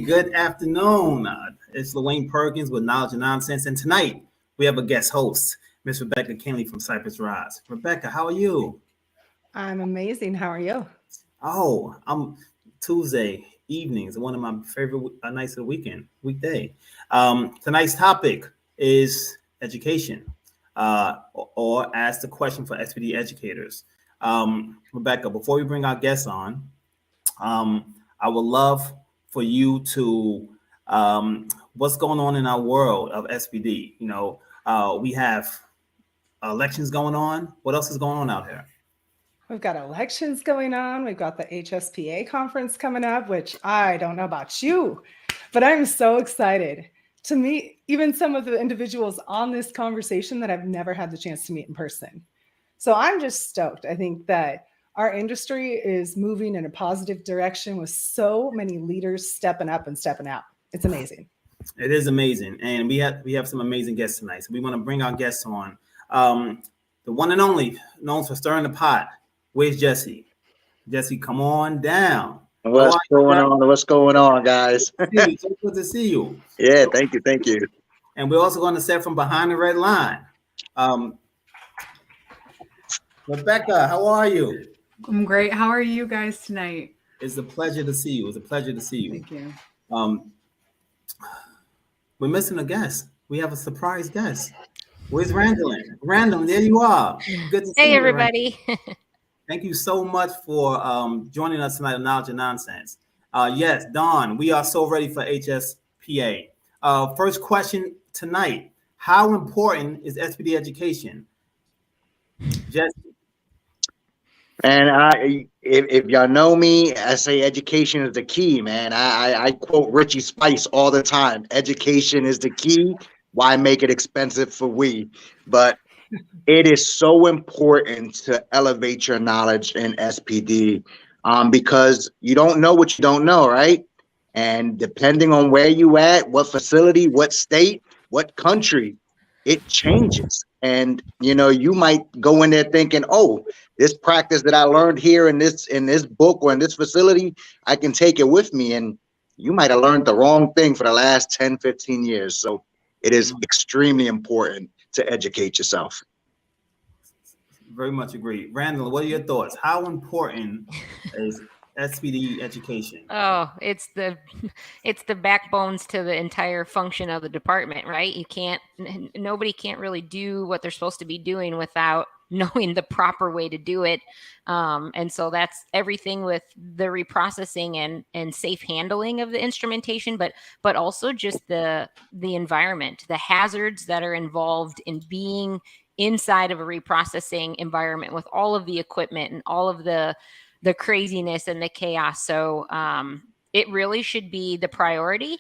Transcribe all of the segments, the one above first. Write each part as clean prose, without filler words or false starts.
Good afternoon. It's Lorraine Perkins with Knowledge and Nonsense. And tonight we have a guest host, Miss Rebecca Kinney from Cypress Rise. Rebecca, how are you? I'm amazing. How are you? Oh, I'm Tuesday evenings, one of my favorite nights of the weekday. Tonight's topic is education, or ask the question for SPD educators. Rebecca, before we bring our guests on, I would love for you to what's going on in our world of SPD. We have elections going on. What else is going on out here? We've got elections going on. We've got the HSPA conference coming up, which I don't know about you, but I'm so excited to meet even some of the individuals on this conversation that I've never had the chance to meet in person. So I'm just stoked. I think that our industry is moving in a positive direction with so many leaders stepping up and stepping out. It's amazing. It is amazing. And we have some amazing guests tonight. So we want to bring our guests on. The one and only, known for stirring the pot. Where's Jessie? Jessie, come on down. What's going on, guys? So good to see you. Yeah, thank you. And we're also going to set from behind the red line. Rebecca, how are you? I'm great. How are you guys tonight? It's a pleasure to see you. Thank you. We're missing a guest. We have a surprise guest. Where's Randalyn? Randalyn, there you are. Good to see you. Hey, everybody. Thank you so much for joining us tonight on Knowledge and Nonsense. Yes, Dawn, we are so ready for HSPA. First question tonight. How important is SPD education? Jesse. And if y'all know me, I say education is the key, man. I quote Richie Spice all the time. Education is the key. Why make it expensive for we? But it is so important to elevate your knowledge in SPD because you don't know what you don't know, right? And depending on where you at, what facility, what state, what country, it changes. And you might go in there thinking, oh, this practice that I learned here in this book or in this facility, I can take it with me. And you might have learned the wrong thing for the last 10, 15 years. So it is extremely important to educate yourself. Very much agree. Randall, what are your thoughts? How important is SPD education? Oh, it's the backbones to the entire function of the department, right? Nobody can't really do what they're supposed to be doing without knowing the proper way to do it. And so that's everything with the reprocessing and safe handling of the instrumentation, but also just the environment, the hazards that are involved in being inside of a reprocessing environment with all of the equipment and all of the craziness and the chaos. So it really should be the priority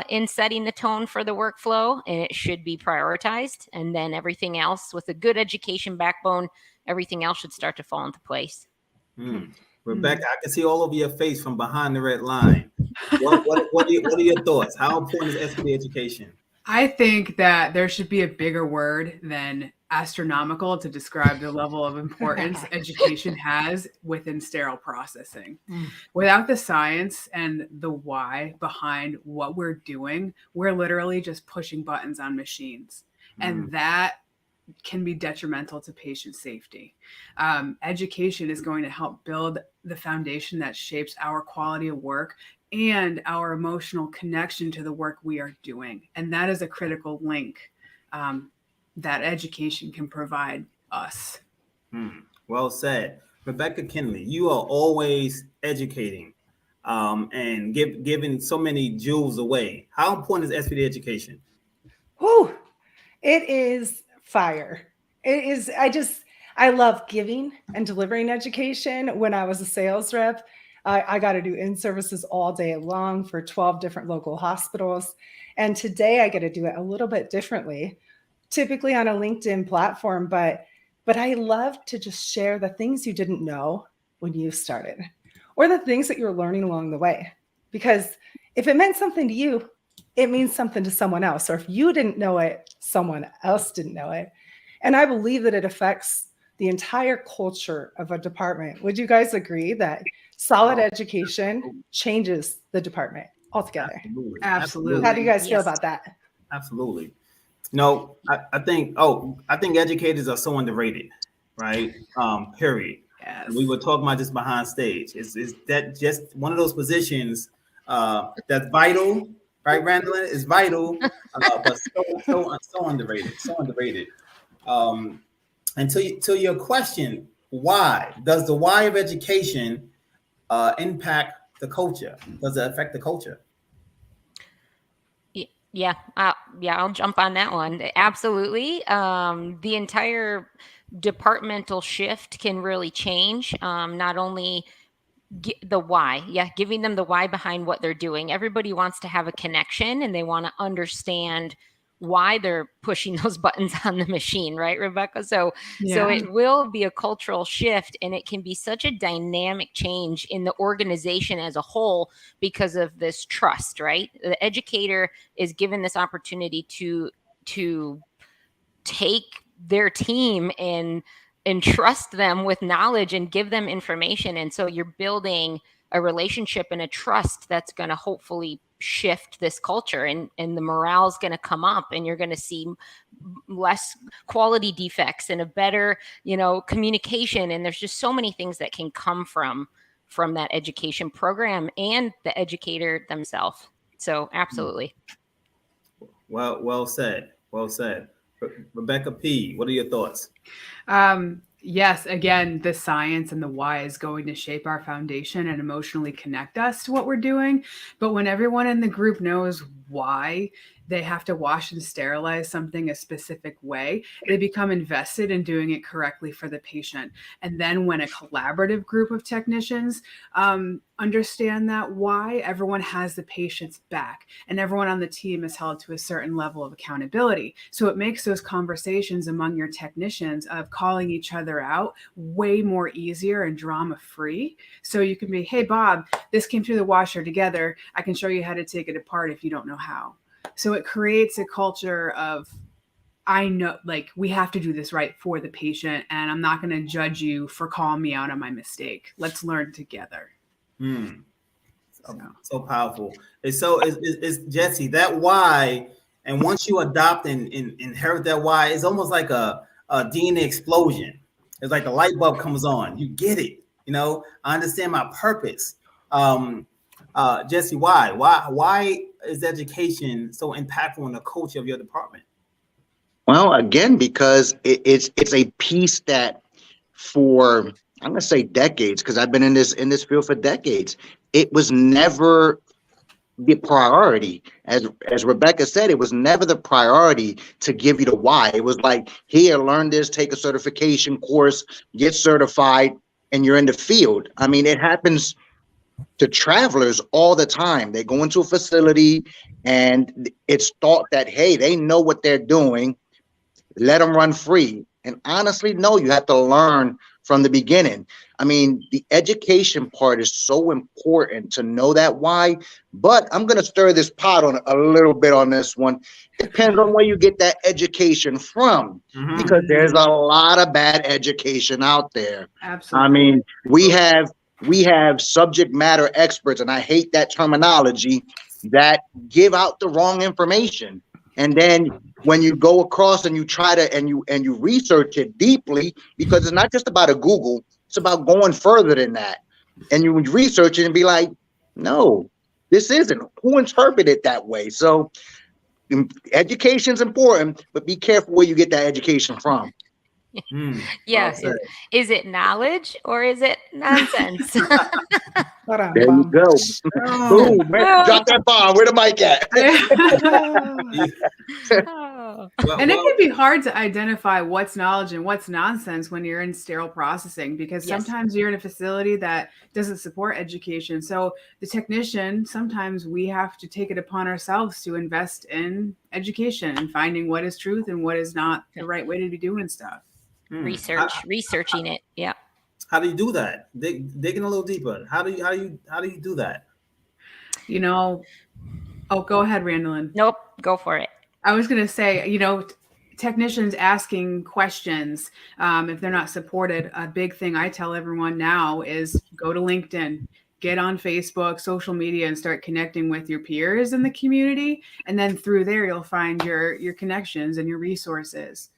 in setting the tone for the workflow, and it should be prioritized. And then everything else with a good education backbone, everything else should start to fall into place. Rebecca, I can see all over your face from behind the red line. What are your thoughts? How important is SPD education? I think that there should be a bigger word than astronomical to describe the level of importance education has within sterile processing. Without the science and the why behind what we're doing, we're literally just pushing buttons on machines. And that can be detrimental to patient safety. Education is going to help build the foundation that shapes our quality of work and our emotional connection to the work we are doing. And that is a critical link that education can provide us. Well said. Rebecca Kinney, you are always educating and giving so many jewels away. How important is SPD education? Oh, it is fire. It is. I love giving and delivering education. When I was a sales rep, I got to do in-services all day long for 12 different local hospitals. And today I get to do it a little bit differently, typically on a LinkedIn platform. But I love to just share the things you didn't know when you started, or the things that you're learning along the way. Because if it meant something to you, it means something to someone else. Or if you didn't know it, someone else didn't know it. And I believe that it affects the entire culture of a department. Would you guys agree that solid education changes the department? altogether. Absolutely. How do you guys feel Yes. about that? Absolutely. No, I think educators are so underrated, right? Period. Yes. We were talking about this behind stage. Is that just one of those positions that's vital, right, Randalyn? It's vital, but so underrated, so underrated. And to your question, why does the why of education impact the culture? Does it affect the culture? Yeah, I'll jump on that one. Absolutely. The entire departmental shift can really change. Not only the why, giving them the why behind what they're doing. Everybody wants to have a connection and they want to understand why they're pushing those buttons on the machine, right, Rebecca? So it will be a cultural shift, and it can be such a dynamic change in the organization as a whole because of this trust, right? The educator is given this opportunity to take their team and trust them with knowledge and give them information. And so you're building a relationship and a trust that's going to hopefully shift this culture, and the morale is going to come up, and you're going to see less quality defects and a better, communication. And there's just so many things that can come from that education program and the educator themselves. So absolutely. Well said. Well said. Rebecca P., what are your thoughts? Yes, again, the science and the why is going to shape our foundation and emotionally connect us to what we're doing. But when everyone in the group knows why they have to wash and sterilize something a specific way, they become invested in doing it correctly for the patient. And then when a collaborative group of technicians understand that why, everyone has the patient's back, and everyone on the team is held to a certain level of accountability. So it makes those conversations among your technicians of calling each other out way more easier and drama-free. So you can be, hey, Bob, this came through the washer together. I can show you how to take it apart if you don't know how. So it creates a culture of, I know, like, we have to do this right for the patient, and I'm not going to judge you for calling me out on my mistake. Let's learn together. So powerful. It's Jessie, that why, and once you adopt and inherit that why, it's almost like a DNA explosion. It's like a light bulb comes on. You get it. I understand my purpose. Jessie, why is education so impactful in the culture of your department? Well, again, because it's a piece that for, I'm going to say decades, because I've been in this field for decades, it was never the priority. As Rebecca said, it was never the priority to give you the why. It was like, here, learn this, take a certification course, get certified, and you're in the field. I mean, it happens to travelers all the time. They go into a facility and it's thought that, hey, they know what they're doing, let them run free. And honestly, no, you have to learn from the beginning. I mean, the education part is so important to know that why, but I'm going to stir this pot on a little bit on this one. Depends on where you get that education from, because there's a lot of bad education out there. Absolutely. I mean, we have subject matter experts, and I hate that terminology, that give out the wrong information. And then when you go across and you try to, and you research it deeply, because it's not just about a Google, it's about going further than that. And you would research it and be like, no, this isn't. Who interpreted it that way? So education's important, but be careful where you get that education from. Yeah. Is it knowledge or is it nonsense? There you go. Boom, man. Drop that bomb. Where the mic at? And it can be hard to identify what's knowledge and what's nonsense when you're in sterile processing, because sometimes you're in a facility that doesn't support education. So the technician, sometimes we have to take it upon ourselves to invest in education and finding what is truth and what is not the right way to be doing stuff. Researching it. Yeah. How do you do that? Digging a little deeper. How do you do that? Oh, go ahead, Randalyn. Nope. Go for it. I was going to say, technicians asking questions, if they're not supported, a big thing I tell everyone now is go to LinkedIn, get on Facebook, social media, and start connecting with your peers in the community. And then through there, you'll find your connections and your resources,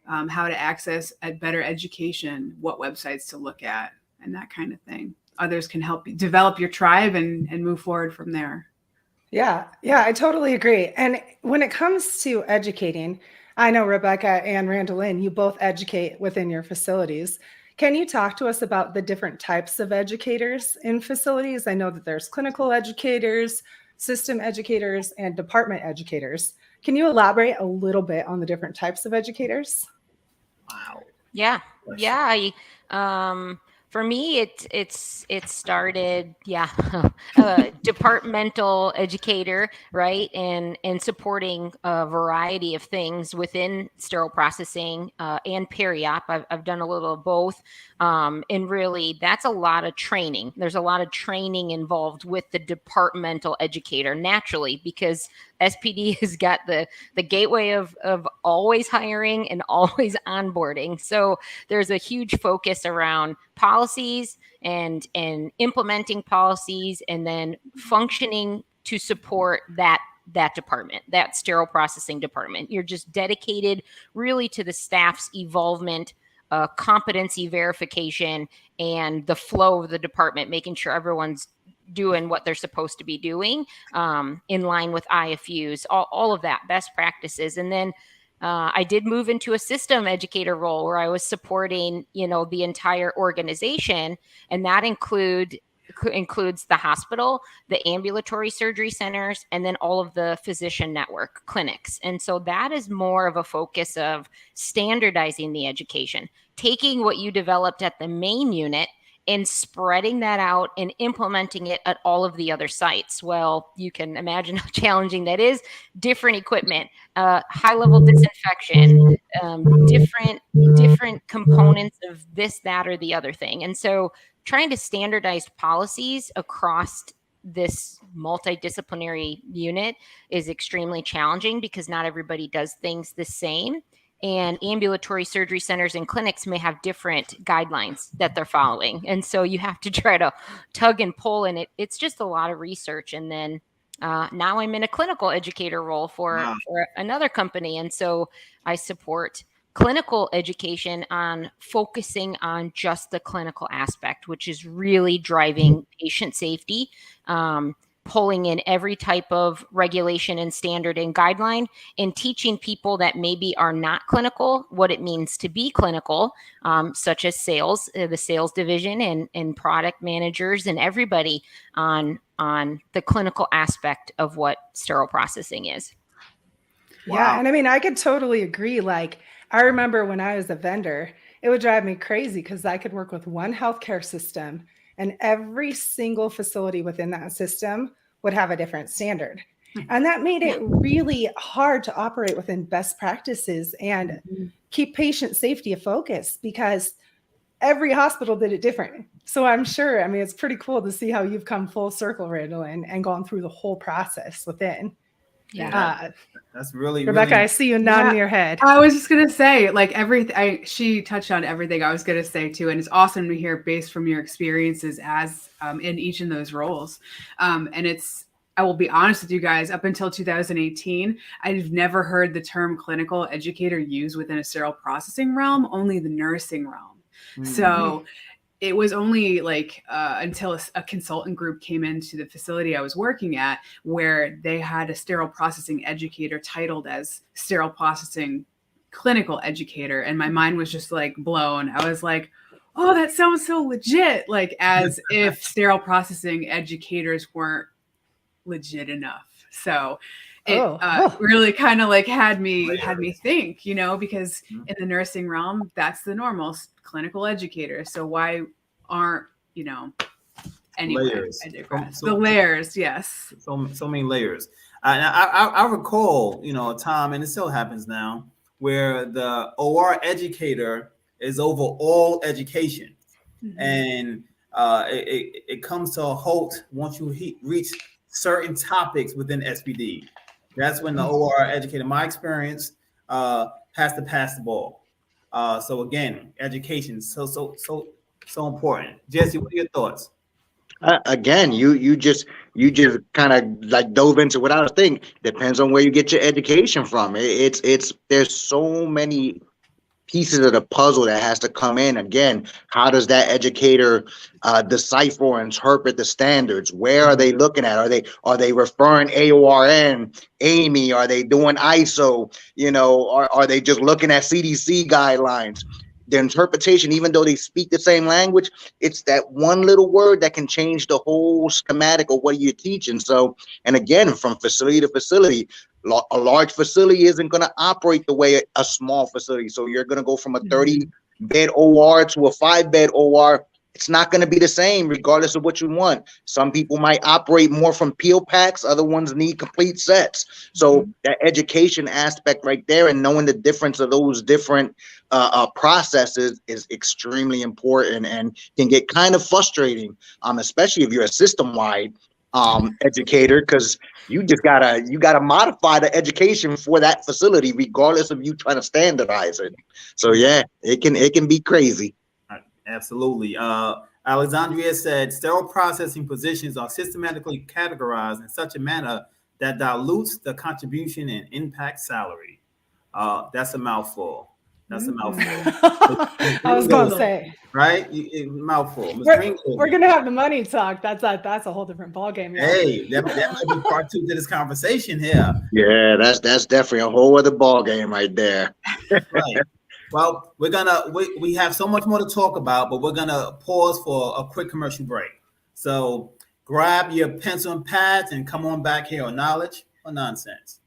how to access a better education, what websites to look at, and that kind of thing. Others can help you develop your tribe and move forward from there. Yeah, I totally agree. And when it comes to educating, I know Rebecca and Randalyn, you both educate within your facilities. Can you talk to us about the different types of educators in facilities? I know that there's clinical educators, system educators, and department educators. Can you elaborate a little bit on the different types of educators? Wow. Yeah. For me, it started, departmental educator, right, and supporting a variety of things within sterile processing and peri-op. I've done a little of both, and really, that's a lot of training. There's a lot of training involved with the departmental educator, naturally, because SPD has got the gateway of always hiring and always onboarding. So there's a huge focus around policies and implementing policies, and then functioning to support that department, that sterile processing department. You're just dedicated really to the staff's evolvement, competency verification, and the flow of the department, making sure everyone's doing what they're supposed to be doing, in line with IFUs, all of that, best practices. And then I did move into a system educator role where I was supporting, the entire organization, and that includes the hospital, the ambulatory surgery centers, and then all of the physician network clinics. And so that is more of a focus of standardizing the education, taking what you developed at the main unit and spreading that out and implementing it at all of the other sites. Well, you can imagine how challenging that is. Different equipment, high-level disinfection, different components of this, that, or the other thing. And so trying to standardize policies across this multidisciplinary unit is extremely challenging because not everybody does things the same. And ambulatory surgery centers and clinics may have different guidelines that they're following. And so you have to try to tug and pull, and it's just a lot of research. And then now I'm in a clinical educator role for another company. And so I support clinical education on focusing on just the clinical aspect, which is really driving patient safety, pulling in every type of regulation and standard and guideline, and teaching people that maybe are not clinical what it means to be clinical, such as sales, the sales division, and product managers, and everybody on the clinical aspect of what sterile processing is. Yeah, and I mean, I could totally agree. Like, I remember when I was a vendor, it would drive me crazy because I could work with one healthcare system, and every single facility within that system would have a different standard. And that made it really hard to operate within best practices and keep patient safety a focus because every hospital did it different. So I'm sure, I mean, it's pretty cool to see how you've come full circle, Randalyn, and gone through the whole process within. Yeah, that's really, Rebecca, really... I see you nodding your head. I was just gonna say, like, everything. She touched on everything I was gonna say too, and it's awesome to hear based from your experiences as in each of those roles. And I will be honest with you guys. Up until 2018, I've never heard the term clinical educator used within a sterile processing realm. Only the nursing realm. Mm-hmm. So it was only like until a consultant group came into the facility I was working at, where they had a sterile processing educator titled as sterile processing clinical educator. And my mind was just like blown. I was like, oh, that sounds so legit. Like, as if sterile processing educators weren't legit enough. So it really kind of like had me think, because in the nursing realm, that's the normal clinical educator. So why aren't, anyway, layers. The layers, yes. So many layers. I recall, a time, and it still happens now, where the OR educator is over all education. Mm-hmm. And it comes to a halt once you reach certain topics within SPD. That's when the OR educator, my experience, has to pass the ball. So again, education, so important. Jessie, what are your thoughts? Again, you just kind of like dove into what I was thinking. Depends on where you get your education from. It's there's so many pieces of the puzzle that has to come in. Again, how does that educator decipher or interpret the standards? Where are they looking at? Are they referring AORN, Amy? Are they doing ISO? You know, are they just looking at CDC guidelines? The interpretation, even though they speak the same language, it's that one little word that can change the whole schematic of what you're teaching. So, and again, from facility to facility, a large facility isn't going to operate the way a small facility. So you're going to go from a 30-bed OR to a 5-bed OR. It's not going to be the same regardless of what you want. Some people might operate more from peel packs. Other ones need complete sets. So that education aspect right there and knowing the difference of those different processes is extremely important and can get kind of frustrating, especially if you're a system-wide educator, because you gotta modify the education for that facility regardless of you trying to standardize it. So yeah, it can be crazy. Absolutely. Alexandria said sterile processing positions are systematically categorized in such a manner that dilutes the contribution and impact salary. That's a mouthful. That's a mouthful. I was going to say. Right? Mouthful. We're going to have the money talk. That's a whole different ballgame. Yeah. Hey, that might be part 2 to this conversation here. Yeah, that's definitely a whole other ballgame right there. Right. Well, we have so much more to talk about, but we're gonna pause for a quick commercial break. So grab your pencil and pads and come on back here on Knowledge or Nonsense.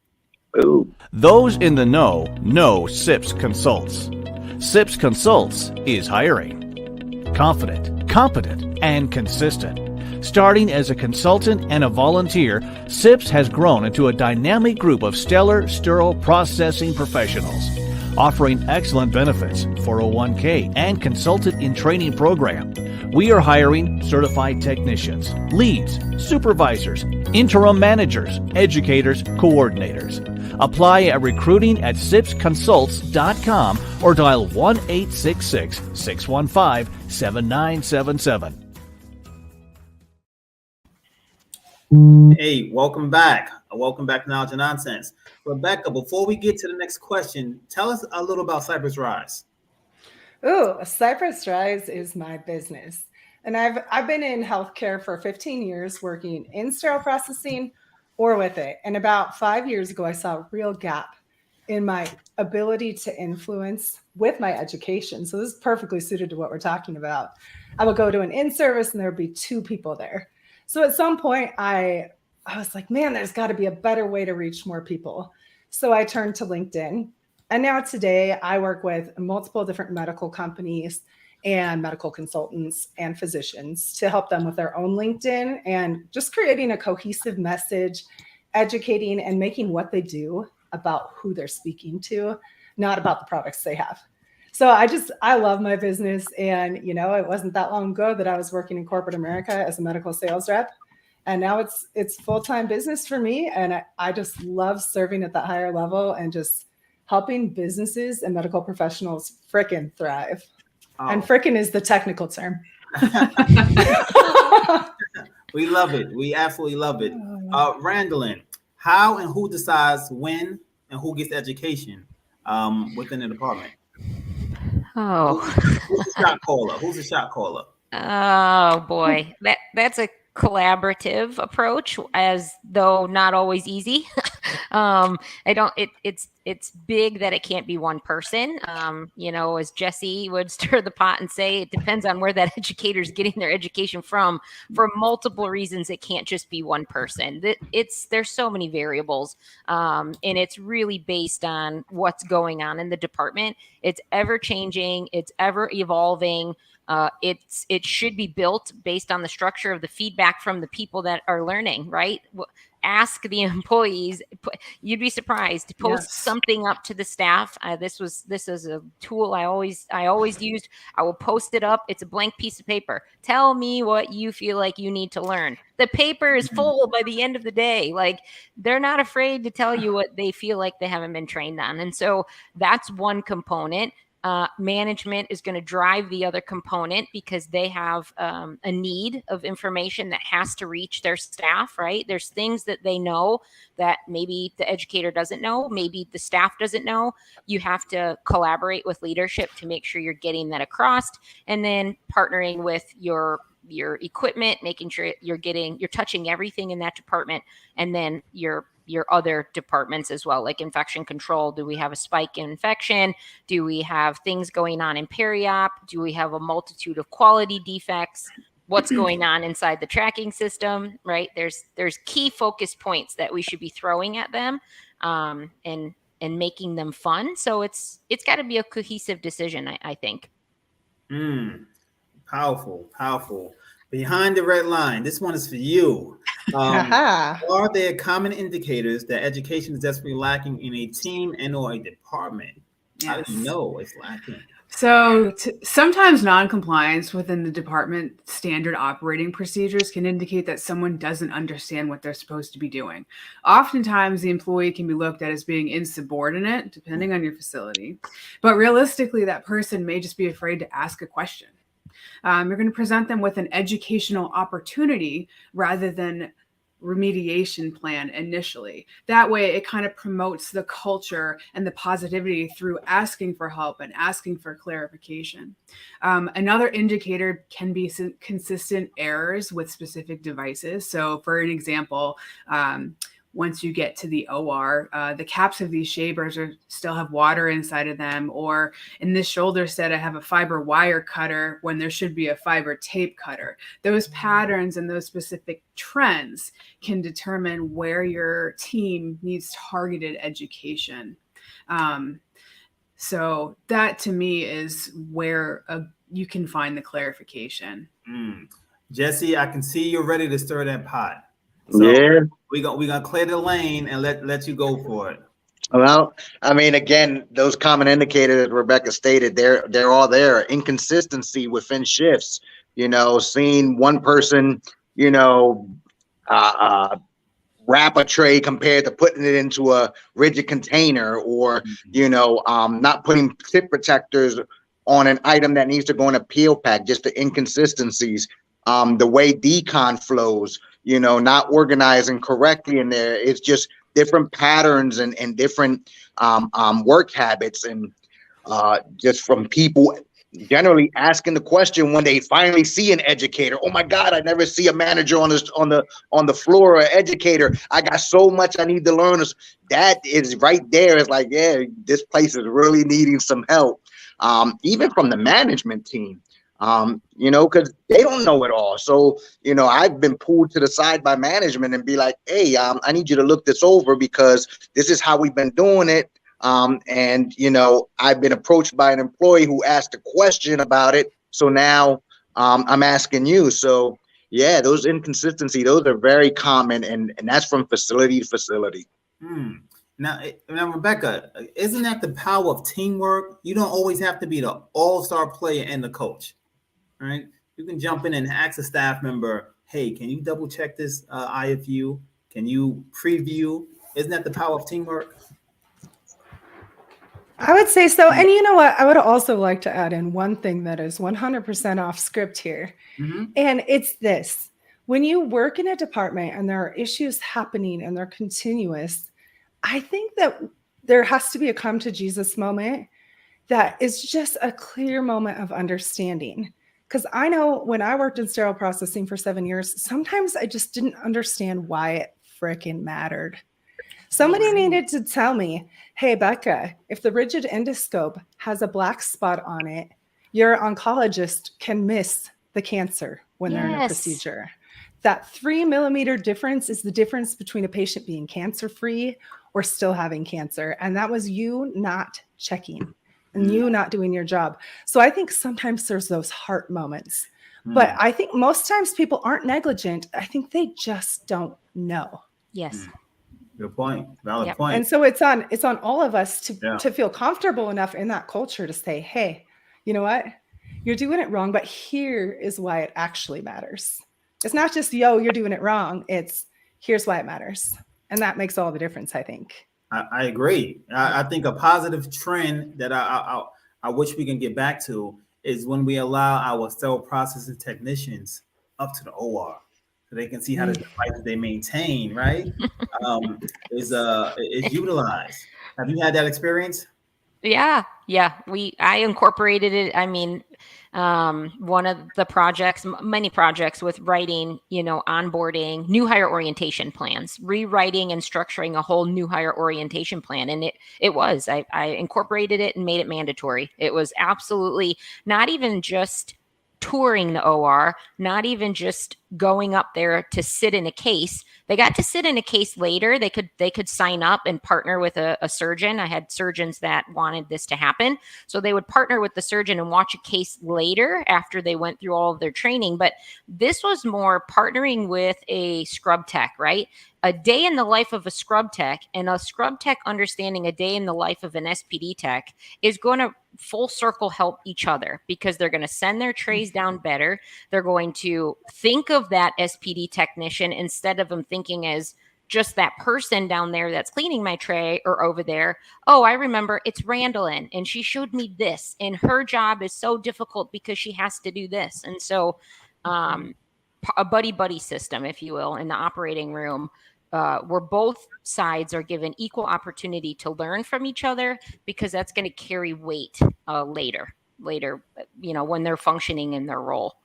Ooh. Those in the know SIPS Consults. SIPS Consults is hiring. Confident, competent, and consistent. Starting as a consultant and a volunteer, SIPS has grown into a dynamic group of stellar sterile processing professionals, offering excellent benefits, 401k, and consultant in training program. We are hiring certified technicians, leads, supervisors, interim managers, educators, coordinators. Apply at recruiting@sipsconsults.com or dial 1-866-615-7977. Hey, welcome back. Welcome back to Knowledge and Nonsense. Rebecca, before we get to the next question, tell us a little about Cypress Rise. Ooh, Cypress Rise is my business. And I've been in healthcare for 15 years working in sterile processing or with it. And about 5 years ago, I saw a real gap in my ability to influence with my education. So this is perfectly suited to what we're talking about. I would go to an in-service and there would be 2 people there. So at some point I was like, man, there's got to be a better way to reach more people. So I turned to LinkedIn. And now today I work with multiple different medical companies and medical consultants and physicians to help them with their own LinkedIn and just creating a cohesive message, educating and making what they do about who they're speaking to, not about the products they have. So I love my business. And, you know, it wasn't that long ago that I was working in corporate America as a medical sales rep. And now it's full-time business for me. And I just love serving at that higher level and just helping businesses and medical professionals frickin' thrive. Oh. And frickin' is the technical term. We love it. We absolutely love it. Randalyn, how and who decides when and who gets education within the department? Oh, who's the shot caller? Who's the shot caller? Oh boy, that's a collaborative approach, as though not always easy. It's big that it can't be one person. You know, as Jessie would stir the pot and say, it depends on where that educator is getting their education from. For multiple reasons, it can't just be one person. There's so many variables, and it's really based on what's going on in the department. It's ever changing. It's ever evolving. It should be built based on the structure of the feedback from the people that are learning, right? Ask the employees. You'd be surprised to post something up to the staff. This is a tool I always used. I will post it up. It's a blank piece of paper. Tell me what you feel like you need to learn. The paper is full by the end of the day. Like, they're not afraid to tell you what they feel like they haven't been trained on. And so that's one component. Management is going to drive the other component because they have a need of information that has to reach their staff, right? There's things that they know that maybe the educator doesn't know, maybe the staff doesn't know. You have to collaborate with leadership to make sure you're getting that across, and then partnering with your equipment, making sure you're touching everything in that department, and then your other departments as well, like infection control. Do we have a spike in infection? Do we have things going on in peri-op? Do we have a multitude of quality defects? What's going on inside the tracking system, right? There's key focus points that we should be throwing at them, and making them fun. So it's got to be a cohesive decision, I think. Powerful. Behind the red line, this one is for you. Are there common indicators that education is desperately lacking in a team and or a department? Yes. How do you know it's lacking? So sometimes non-compliance within the department standard operating procedures can indicate that someone doesn't understand what they're supposed to be doing. Oftentimes, the employee can be looked at as being insubordinate, depending on your facility. But realistically, that person may just be afraid to ask a question. You're going to present them with an educational opportunity rather than remediation plan initially. That way, it kind of promotes the culture and the positivity through asking for help and asking for clarification. Another indicator can be consistent errors with specific devices. So for an example, once you get to the OR, the caps of these shavers still have water inside of them. Or in this shoulder set, I have a fiber wire cutter when there should be a fiber tape cutter. Those patterns and those specific trends can determine where your team needs targeted education. So that to me is where you can find the clarification. Jessie, I can see you're ready to stir that pot. So Yeah. we're gonna clear the lane and let you go for it. Well, I mean, again, those common indicators Rebecca stated, they're all there. Inconsistency within shifts, seeing one person, wrap a tray compared to putting it into a rigid container, or, not putting tip protectors on an item that needs to go in a peel pack, just the inconsistencies, the way decon flows, not organizing correctly in there. It's just different patterns and different work habits, and just from people generally asking the question when they finally see an educator. Oh my God, I never see a manager on the floor, or educator. I got so much I need to learn. That is right there. It's like, yeah, this place is really needing some help. Even from the management team. Because they don't know it all. So, I've been pulled to the side by management and be like, hey, I need you to look this over because this is how we've been doing it. And I've been approached by an employee who asked a question about it. So now I'm asking you. So, yeah, those inconsistencies, those are very common. And that's from facility to facility. Now, Rebecca, isn't that the power of teamwork? You don't always have to be the all-star player and the coach. Right? You can jump in and ask a staff member, hey, can you double check this IFU? Can you preview? Isn't that the power of teamwork? I would say so. And you know what? I would also like to add in one thing that is 100% off script here. And it's this. When you work in a department and there are issues happening and they're continuous, I think that there has to be a come to Jesus moment that is just a clear moment of understanding. Because I know when I worked in sterile processing for 7 years, sometimes I just didn't understand why it freaking mattered. Somebody needed to tell me, hey, Becca, if the rigid endoscope has a black spot on it, your oncologist can miss the cancer when they're in a procedure. That 3 millimeter difference is the difference between a patient being cancer-free or still having cancer. And that was you not checking and you not doing your job. So I think sometimes there's those heart moments, but I think most times people aren't negligent. I think they just don't know. Yes. Good point. Valid point. And so it's on all of us to feel comfortable enough in that culture to say, hey, you know what? You're doing it wrong, but here is why it actually matters. It's not just, you're doing it wrong. It's here's why it matters. And that makes all the difference, I think. I agree. I think a positive trend that I I wish we can get back to is when we allow our sterile processing technicians up to the OR so they can see how the devices they maintain, right, is utilized. Have you had that experience? Yeah. I incorporated it. I mean, one of the projects, many projects with writing, onboarding, new hire orientation plans, rewriting and structuring a whole new hire orientation plan. And I incorporated it and made it mandatory. It was absolutely not even just touring the OR, not even just going up there to sit in a case. They got to sit in a case later. They could sign up and partner with a surgeon. I had surgeons that wanted this to happen. So they would partner with the surgeon and watch a case later after they went through all of their training. But this was more partnering with a scrub tech, right? A day in the life of a scrub tech, and a scrub tech understanding a day in the life of an SPD tech is going to full circle help each other, because they're going to send their trays down better. They're going to think of that SPD technician instead of them thinking as just that person down there that's cleaning my tray or over there. Oh, I remember it's Randalyn and she showed me this and her job is so difficult because she has to do this. And so a buddy system, if you will, in the operating room, where both sides are given equal opportunity to learn from each other, because that's going to carry weight later, when they're functioning in their role.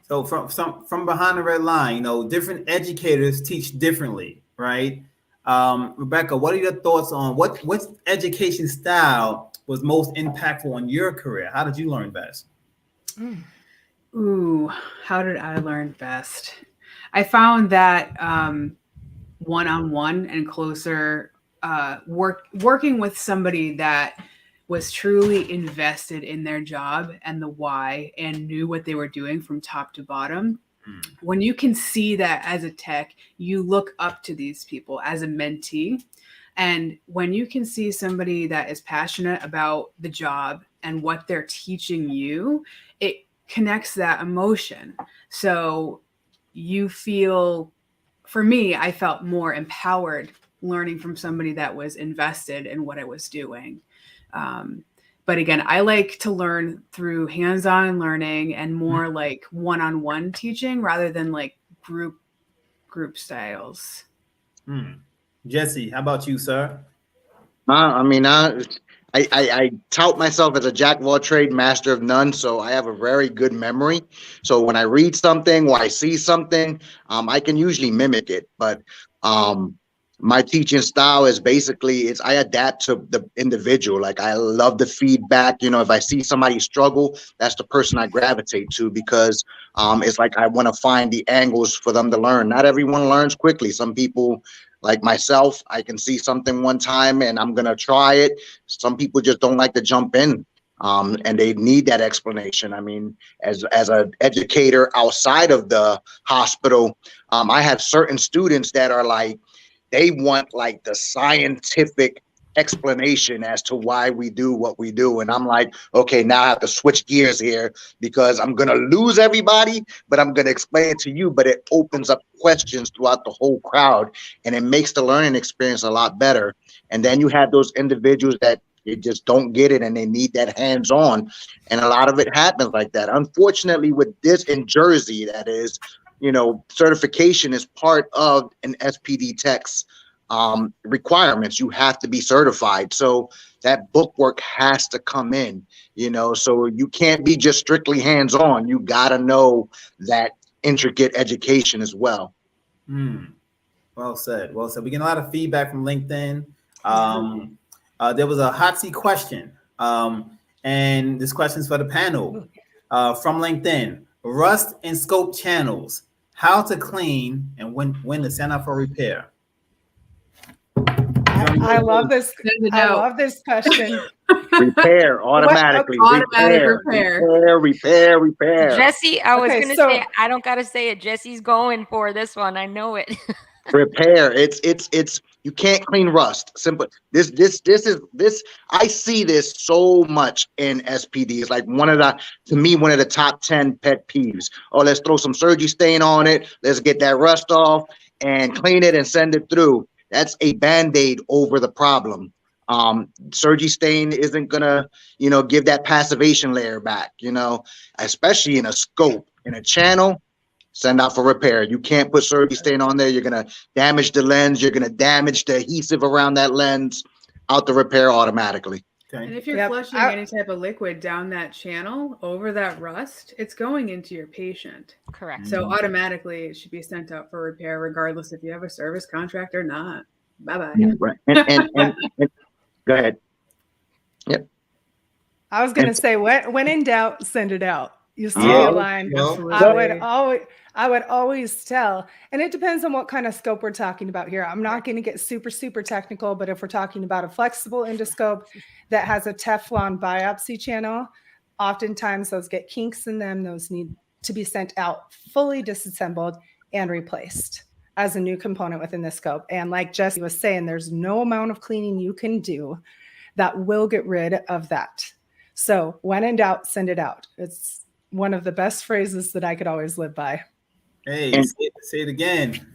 So from behind the red line, different educators teach differently, right? Rebecca, what are your thoughts on what education style was most impactful on your career? How did you learn best? Ooh, how did I learn best? I found that one-on-one and closer working with somebody that was truly invested in their job and the why and knew what they were doing from top to bottom. When you can see that as a tech, you look up to these people as a mentee. And when you can see somebody that is passionate about the job and what they're teaching you, it connects that emotion. So you feel, for me, I felt more empowered learning from somebody that was invested in what I was doing. But again, I like to learn through hands-on learning and more like one-on-one teaching rather than like group styles. Jessie, how about you, sir? I tout myself as a jack of all trades, master of none. So I have a very good memory. So when I read something or I see something, I can usually mimic it. But my teaching style is basically I adapt to the individual. Like I love the feedback. If I see somebody struggle, that's the person I gravitate to, because it's like I want to find the angles for them to learn. Not everyone learns quickly. Some people, like myself, I can see something one time and I'm going to try it. Some people just don't like to jump in and they need that explanation. I mean, as an educator outside of the hospital, I have certain students that are like, they want like the scientific explanation as to why we do what we do. And I'm like, okay, now I have to switch gears here because I'm going to lose everybody, but I'm going to explain it to you. But it opens up questions throughout the whole crowd and it makes the learning experience a lot better. And then you have those individuals that they just don't get it and they need that hands-on. And a lot of it happens like that. Unfortunately, with this in Jersey, that is, certification is part of an SPD tech's requirements. You have to be certified. So that book work has to come in, so you can't be just strictly hands-on. You got to know that intricate education as well. Well said. Well said. We get a lot of feedback from LinkedIn. There was a hot seat question. And this question is for the panel from LinkedIn. Rust and scope channels, how to clean and when to send out for repair. I love this. I love this question. Repair automatically. Repair. Jessie, I was going to say, I don't got to say it. Jessie's going for this one. I know it. Repair. It's you can't clean rust. Simple. This I see this so much in SPD. It's like one of the top 10 pet peeves. Oh, let's throw some surgery stain on it. Let's get that rust off and clean it and send it through. That's a Band-Aid over the problem. Surgery stain isn't gonna, give that passivation layer back, especially in a scope, in a channel, send out for repair. You can't put surgery stain on there. You're gonna damage the lens. You're gonna damage the adhesive around that lens. Out the repair automatically. Okay. And if you're flushing any type of liquid down that channel over that rust, it's going into your patient. Correct. So automatically it should be sent out for repair, regardless if you have a service contract or not. Bye-bye. Yeah, right. And go ahead. Yep. I was going to say, when in doubt, send it out. You see Yeah. the line. I would always tell, and it depends on what kind of scope we're talking about here. I'm not going to get super, super technical, but if we're talking about a flexible endoscope that has a Teflon biopsy channel, oftentimes those get kinks in them. Those need to be sent out fully disassembled and replaced as a new component within the scope. And like Jessie was saying, there's no amount of cleaning you can do that will get rid of that. So when in doubt, send it out. It's one of the best phrases that I could always live by. Hey, say it again.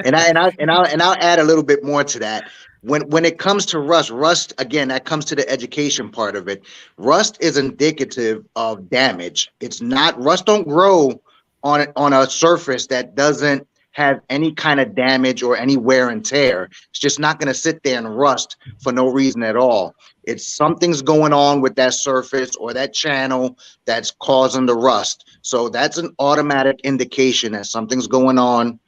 And I'll add a little bit more to that. When it comes to rust again, that comes to the education part of it. Rust is indicative of damage. It's not, rust don't grow on a surface that doesn't have any kind of damage or any wear and tear. It's just not going to sit there and rust for no reason at all. It's something's going on with that surface or that channel that's causing the rust. So that's an automatic indication that something's going on.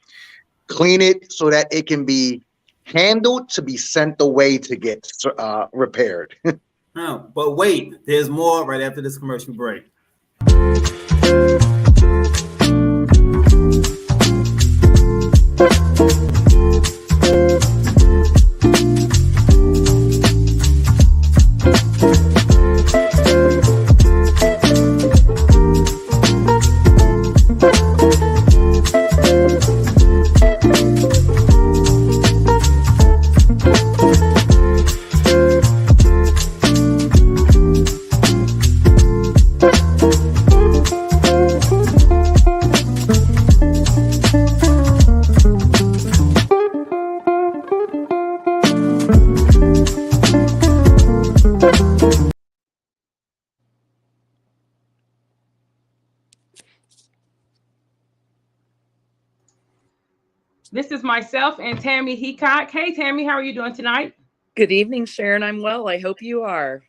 Clean it so that it can be handled to be sent away to get repaired. Oh, but wait, there's more right after this commercial break. This is myself and Tammy Heacock. Hey, Tammy, how are you doing tonight? Good evening, Sharon. I'm well. I hope you are.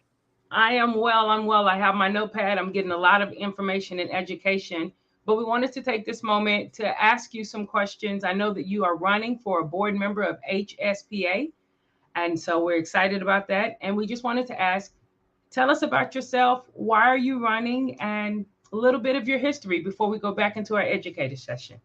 I am well. I'm well. I have my notepad. I'm getting a lot of information and education, but we wanted to take this moment to ask you some questions. I know that you are running for a board member of HSPA, and so we're excited about that. And we just wanted to ask, tell us about yourself. Why are you running? And a little bit of your history before we go back into our educator session.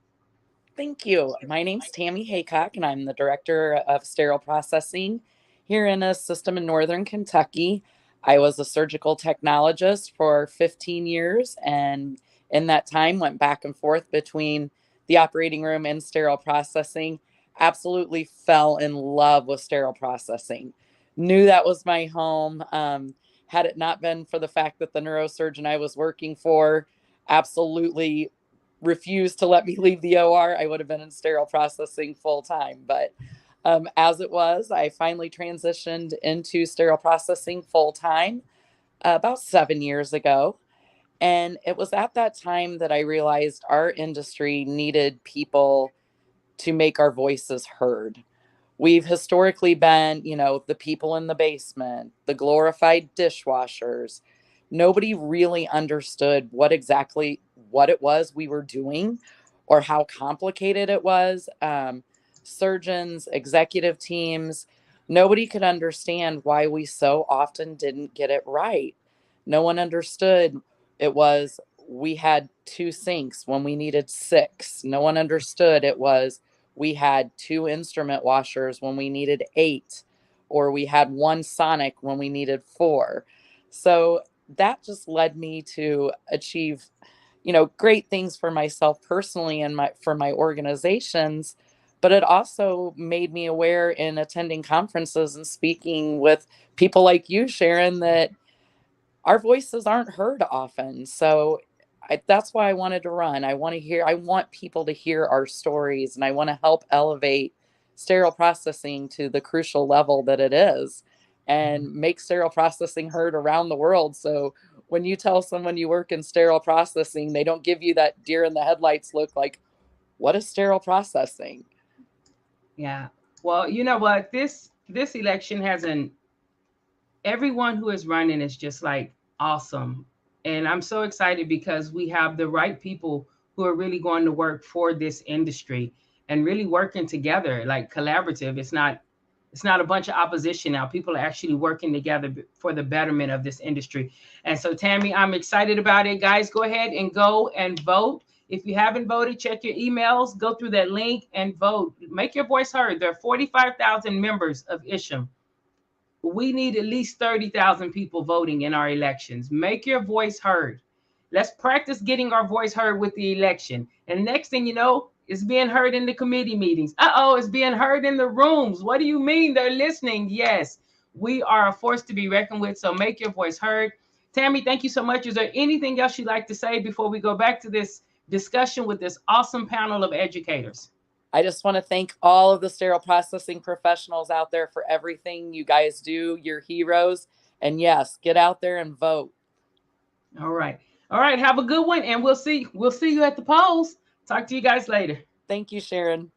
Thank you. My name's Tammy Haycock, and I'm the Director of Sterile Processing here in a system in Northern Kentucky. I was a surgical technologist for 15 years, and in that time went back and forth between the operating room and sterile processing. Absolutely fell in love with sterile processing. Knew that was my home. Had it not been for the fact that the neurosurgeon I was working for absolutely refused to let me leave the OR, I would have been in sterile processing full time. But as it was, I finally transitioned into sterile processing full time about 7 years ago. And it was at that time that I realized our industry needed people to make our voices heard. We've historically been, the people in the basement, the glorified dishwashers. Nobody really understood what it was we were doing or how complicated it was. Surgeons, executive teams, nobody could understand why we so often didn't get it right. No one understood it was we had 2 sinks when we needed 6. No one understood it was we had 2 instrument washers when we needed 8, or we had 1 sonic when we needed 4. So that just led me to achieve, great things for myself personally and for my organizations. But it also made me aware in attending conferences and speaking with people like you, Sharon, that our voices aren't heard often. So that's why I wanted to run. I want people to hear our stories, and I want to help elevate sterile processing to the crucial level that it is. and make sterile processing heard around the world. So when you tell someone you work in sterile processing, they don't give you that deer in the headlights look like, what is sterile processing? Yeah. Well, you know what? This election has everyone who is running is just like awesome. And I'm so excited because we have the right people who are really going to work for this industry and really working together, like collaborative. It's not a bunch of opposition now. People are actually working together for the betterment of this industry. And so, Tammy, I'm excited about it. Guys, go ahead and go and vote. If you haven't voted, check your emails, go through that link and vote. Make your voice heard. There are 45,000 members of ISHM. We need at least 30,000 people voting in our elections. Make your voice heard. Let's practice getting our voice heard with the election. And next thing you know, it's being heard in the committee meetings. It's being heard in the rooms. What do you mean they're listening? Yes, we are a force to be reckoned with. So make your voice heard. Tammy, thank you so much. Is there anything else you'd like to say before we go back to this discussion with this awesome panel of educators? I just want to thank all of the sterile processing professionals out there for everything you guys do. You're heroes. And yes, get out there and vote. All right. Have a good one. And we'll see you at the polls. Talk to you guys later. Thank you, Sharon.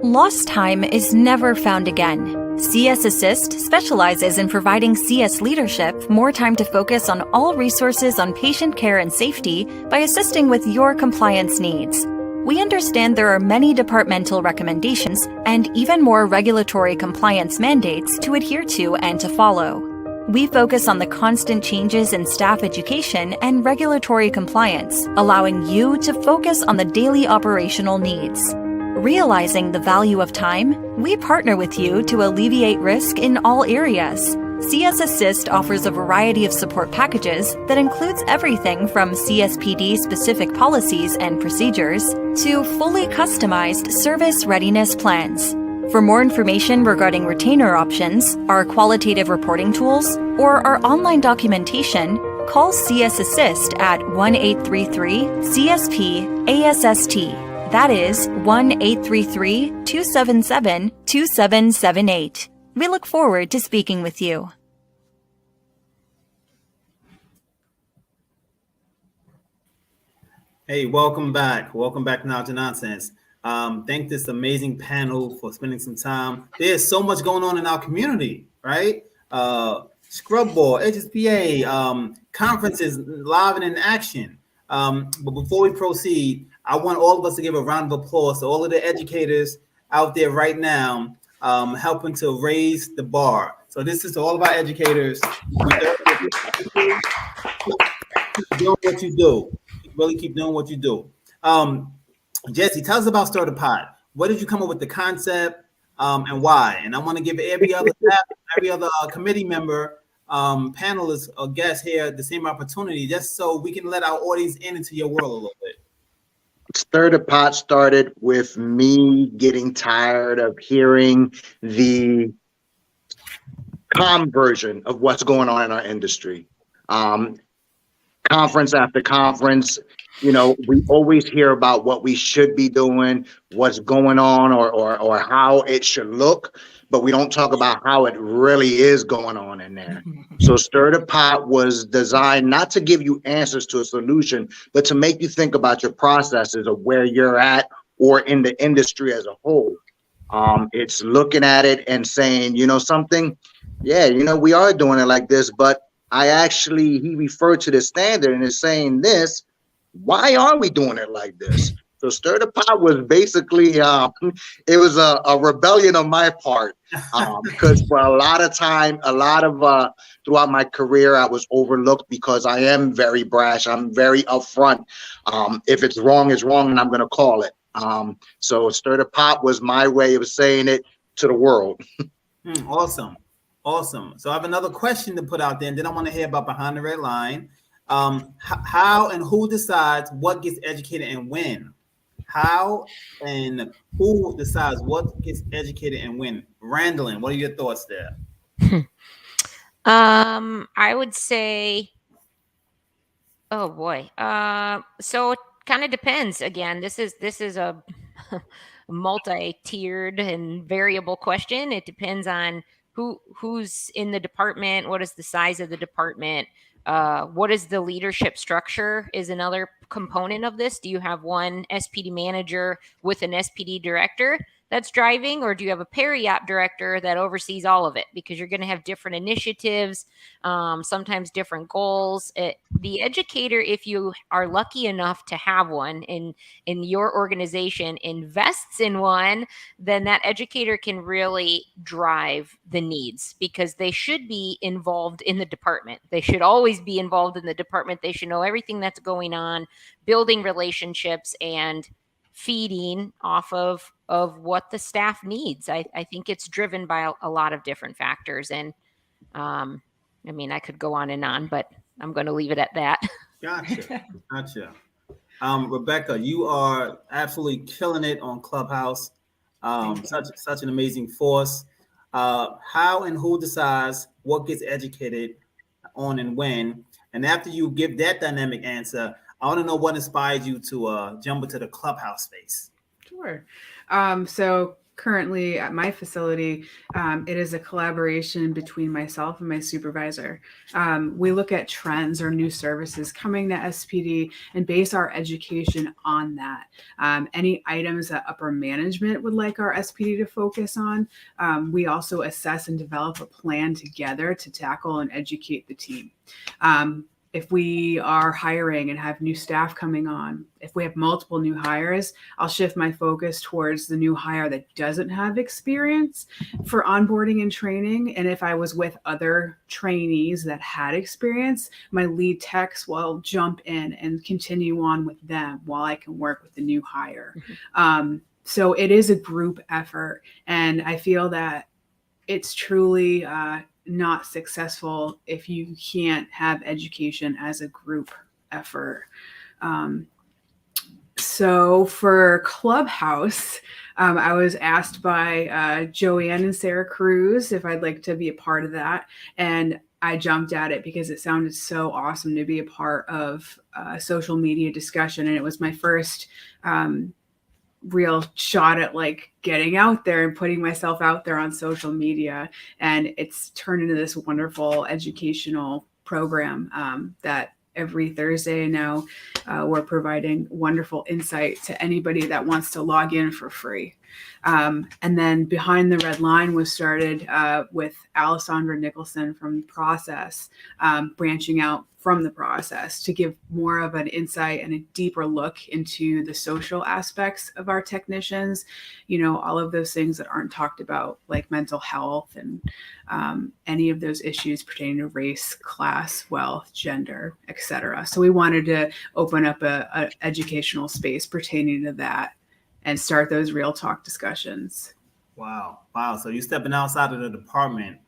Lost time is never found again. CS Assist specializes in providing CS leadership more time to focus on all resources on patient care and safety by assisting with your compliance needs. We understand there are many departmental recommendations and even more regulatory compliance mandates to adhere to and to follow. We focus on the constant changes in staff education and regulatory compliance, allowing you to focus on the daily operational needs. Realizing the value of time, we partner with you to alleviate risk in all areas. CS Assist offers a variety of support packages that includes everything from CSPD-specific policies and procedures to fully customized service readiness plans. For more information regarding retainer options, our qualitative reporting tools, or our online documentation, call CS Assist at 1-833-CSP-ASST. That is 1-833-277-2778. We look forward to speaking with you. Hey, welcome back. Welcome back now to Nonsense. Thank this amazing panel for spending some time. There's so much going on in our community, right? Scrub Board, HSPA, conferences live and in action. But before we proceed, I want all of us to give a round of applause to all of the educators out there right now helping to raise the bar. So this is to all of our educators. Keep doing what you do. Really keep doing what you do. Jessie, tell us about Stir the Pot. What did you come up with the concept and why? And I want to give every other staff, every other committee member, panelist or guest here the same opportunity, just so we can let our audience into your world a little bit. Stir the Pot started with me getting tired of hearing the calm version of what's going on in our industry. Conference after conference, we always hear about what we should be doing, what's going on, or how it should look, but we don't talk about how it really is going on in there. So Stir the Pot was designed not to give you answers to a solution, but to make you think about your processes of where you're at or in the industry as a whole. It's looking at it and saying, something, we are doing it like this, but he referred to the standard and is saying this, why are we doing it like this? So Stir the Pot was basically, it was a rebellion on my part, because for a lot of throughout my career, I was overlooked because I am very brash. I'm very upfront. If it's wrong, it's wrong, and I'm going to call it. So Stir the Pot was my way of saying it to the world. Awesome. So I have another question to put out there, and then I want to hear about Behind the Red Line. How and who decides what gets educated and when? How and who decides what gets educated and when? Randalyn, what are your thoughts there? I would say, oh boy. So it kind of depends. Again, this is a multi-tiered and variable question. It depends on who's in the department, what is the size of the department, what is the leadership structure is another component of this. Do you have one SPD manager with an SPD director that's driving, or do you have a peri-op director that oversees all of it? Because you're going to have different initiatives, sometimes different goals. The educator, if you are lucky enough to have one in your organization, invests in one, then that educator can really drive the needs, because they should be involved in the department. They should always be involved in the department. They should know everything that's going on, building relationships and feeding off of what the staff needs. I think it's driven by a lot of different factors. And I mean, I could go on and on, but I'm going to leave it at that. Gotcha. Rebecca, you are absolutely killing it on Clubhouse. Such an amazing force. How and who decides what gets educated on and when? And after you give that dynamic answer, I want to know what inspired you to jump into the Clubhouse space. Sure. So currently at my facility, it is a collaboration between myself and my supervisor. We look at trends or new services coming to SPD and base our education on that. Any items that upper management would like our SPD to focus on, we also assess and develop a plan together to tackle and educate the team. If we are hiring and have new staff coming on, if we have multiple new hires, I'll shift my focus towards the new hire that doesn't have experience for onboarding and training. And if I was with other trainees that had experience, my lead techs will jump in and continue on with them while I can work with the new hire. So it is a group effort. And I feel that it's truly not successful if you can't have education as a group effort. So for Clubhouse, I was asked by Joanne and Sarah Cruz if I'd like to be a part of that. And I jumped at it because it sounded so awesome to be a part of social media discussion. And it was my first real shot at like getting out there and putting myself out there on social media. And it's turned into this wonderful educational program that every Thursday now we're providing wonderful insight to anybody that wants to log in for free. And then Behind the Red Line was started with Alessandra Nicholson from Process, branching out from the process to give more of an insight and a deeper look into the social aspects of our technicians, you know, all of those things that aren't talked about, like mental health and any of those issues pertaining to race, class, wealth, gender, etc. So we wanted to open up a educational space pertaining to that and start those real talk discussions. Wow. So you're stepping outside of the department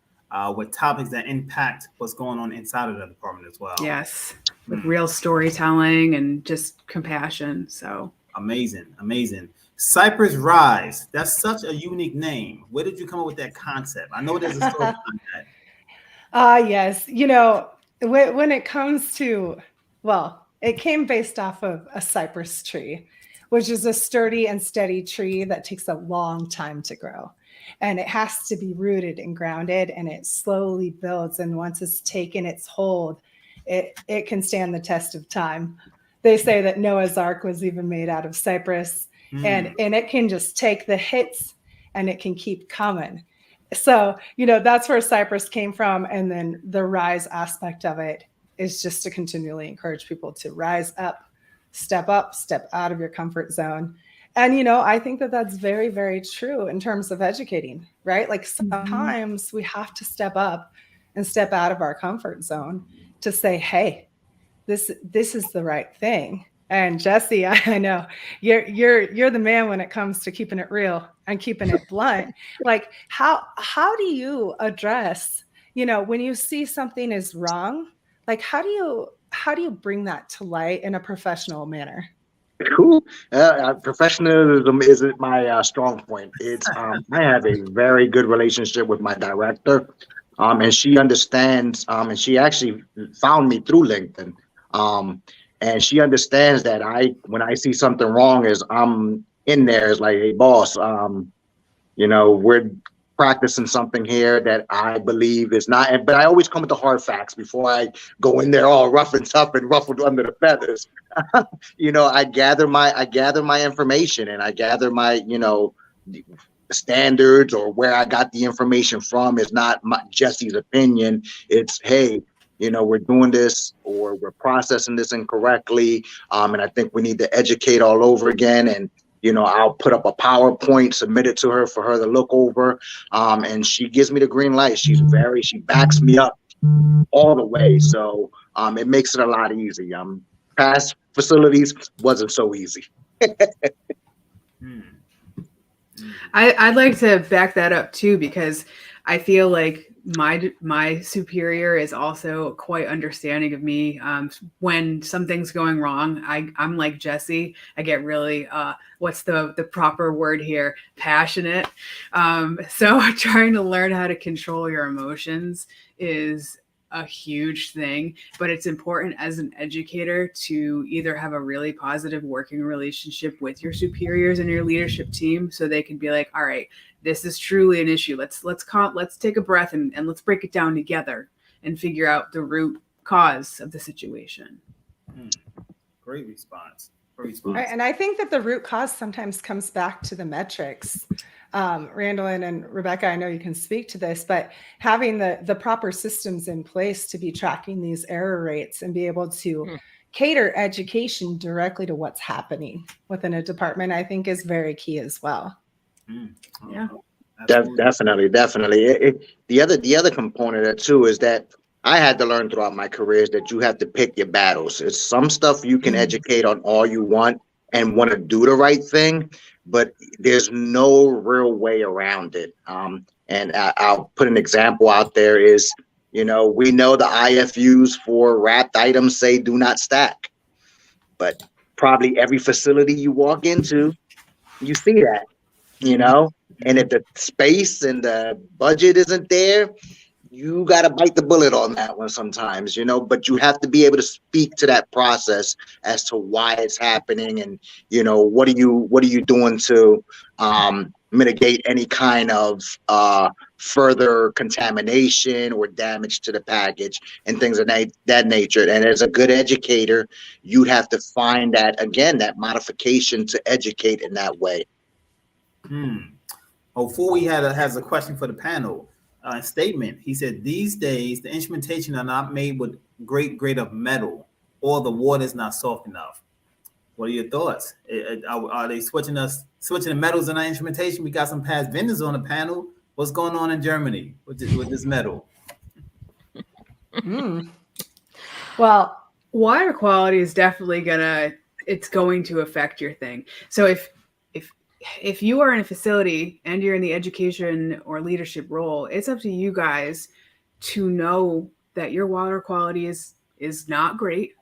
with topics that impact what's going on inside of the department as well. Yes, with real storytelling and just compassion. So amazing. Cypress Rise. That's such a unique name. Where did you come up with that concept? I know there's a story behind that. Yes. You know, when it comes to, well, it came based off of a cypress tree, which is a sturdy and steady tree that takes a long time to grow. And it has to be rooted and grounded, and it slowly builds. And once it's taken its hold, it can stand the test of time. They say that Noah's Ark was even made out of cypress, and it can just take the hits and it can keep coming. So, you know, that's where Cypress came from. And then the rise aspect of it is just to continually encourage people to rise up, step out of your comfort zone. And, you know, I think that that's very, very true in terms of educating, right? Like sometimes we have to step up and step out of our comfort zone to say, hey, this is the right thing. And Jessie, I know you're the man when it comes to keeping it real and keeping it blunt. Like how do you address, you know, when you see something is wrong, like how do you bring that to light in a professional manner? Cool. Professionalism isn't my strong point. It's I have a very good relationship with my director, and she understands. And she actually found me through LinkedIn. And she understands that when I see something wrong, is I'm in there is like, hey, boss, we're practicing something here that I believe is not, but I always come with the hard facts before I go in there all rough and tough and ruffled under the feathers. I gather my information, and I gather my, standards, or where I got the information from is not Jesse's opinion. It's, hey, we're doing this, or we're processing this incorrectly. And I think we need to educate all over again. And, I'll put up a PowerPoint, submit it to her for her to look over. And she gives me the green light. She backs me up all the way. So it makes it a lot easy. Past facilities wasn't so easy. I'd like to back that up too, because I feel like my superior is also quite understanding of me. When something's going wrong, I'm like Jessie. I get really what's the proper word here? Passionate. So trying to learn how to control your emotions is a huge thing, but it's important as an educator to either have a really positive working relationship with your superiors and your leadership team, so they can be like, all right, this is truly an issue. Let's take a breath and let's break it down together and figure out the root cause of the situation. Great response. Right, and I think that the root cause sometimes comes back to the metrics. Randalyn and Rebecca, I know you can speak to this, but having the proper systems in place to be tracking these error rates and be able to cater education directly to what's happening within a department, I think is very key as well. Yeah, definitely. The other component of that too is that I had to learn throughout my career is that you have to pick your battles. It's some stuff you can educate on all you want and want to do the right thing, but there's no real way around it. And I'll put an example out there is, we know the IFUs for wrapped items say do not stack, but probably every facility you walk into, you see that, and if the space and the budget isn't there, you got to bite the bullet on that one sometimes, but you have to be able to speak to that process as to why it's happening. And, what are you doing to mitigate any kind of further contamination or damage to the package and things of that nature. And as a good educator, you have to find that modification to educate in that way. Before we has a question for the panel. Statement. He said, these days, the instrumentation are not made with great grade of metal, or the water is not soft enough. What are your thoughts? Are they switching the metals in our instrumentation? We got some past vendors on the panel. What's going on in Germany with this metal? Well, water quality is definitely going to affect your thing. So if you are in a facility and you're in the education or leadership role, it's up to you guys to know that your water quality is not great,